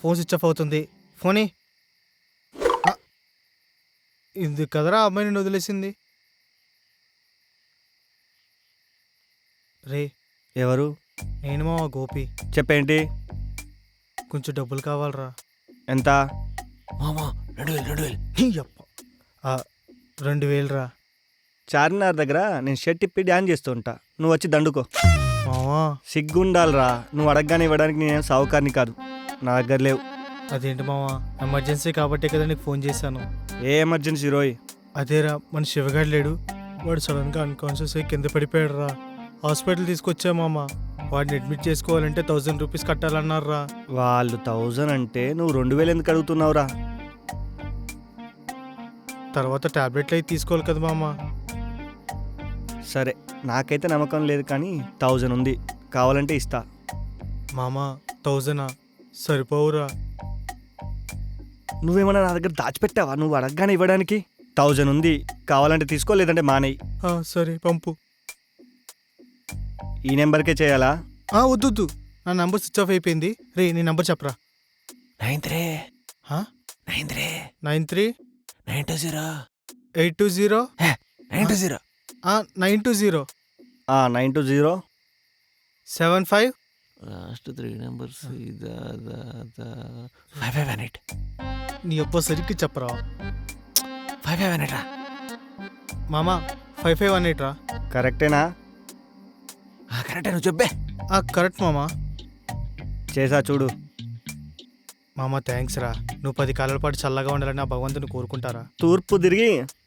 Phone switch off అవుతుంది. ఫోనీ ఇది కదరా అమ్మాయి నిన్ను వదిలేసింది. రే ఎవరు? నేను మావా గోపి. చెప్పేంటి? కొంచెం డబ్బులు కావాలరా. ఎంత? మామా 2000 2000 రా. చార్మినార్ దగ్గర నేను షర్ట్ ఇప్పి డ్యాన్స్ చేస్తూ ఉంటా, నువ్వు వచ్చి దండుకో. మావా సిగ్గుండాలిరా, నువ్వు అడగగానే ఇవ్వడానికి నేను సావుకారిని కాదు, నా దగ్గర లేవు. అదేంటి మావా, ఎమర్జెన్సీ కాబట్టే కదా నీకు ఫోన్ చేశాను. ఏ ఎమర్జెన్సీ రోయ్? అదేరా మన శివగాడు లేడు, వాడు సడన్గా అన్కాన్షియస్ అయ్యి కింద పడిపోయాడు రా. హాస్పిటల్ తీసుకొచ్చా మామ. వాడిని అడ్మిట్ చేసుకోవాలంటే 1000 రూపీస్ కట్టాలన్నారా. వాళ్ళు 1000 అంటే నువ్వు 2000 ఎందుకు అడుగుతున్నావురా? తర్వాత టాబ్లెట్లు అయితే తీసుకోవాలి కదా మామ. సరే, నాకైతే నమ్మకం లేదు కానీ 1000 ఉంది, కావాలంటే ఇస్తా. మామ 1000 సరిపోవురా. నువ్వేమన్నా నా దగ్గర దాచిపెట్టావా నువ్వు అడగగానే ఇవ్వడానికి? 1000 ఉంది, కావాలంటే తీసుకో, లేదంటే మానేయి. సరే పంపు. ఈ నెంబర్కే చేయాలా? వద్దు, నా నంబర్ స్విచ్ ఆఫ్ అయిపోయింది. రే నీ నంబర్ చెప్పరా. 93 93 920 820 920 920 920 75. లాస్ట్ 3 నెంబర్స్ 5518 నీ అబ్బా సరిగ్గా చెప్పరా. 5518 రా మామ 5518 రా. కరెక్టేనా? కరెక్టే, నువ్వు చెప్పే. కరెక్ట్ మామ. చేసా చూడు. మామ థ్యాంక్స్ రా. నువ్వు 10 కాలాల పాటు చల్లగా ఉండాలని ఆ భగవంతుని కోరుకుంటారా. తూర్పు తిరిగి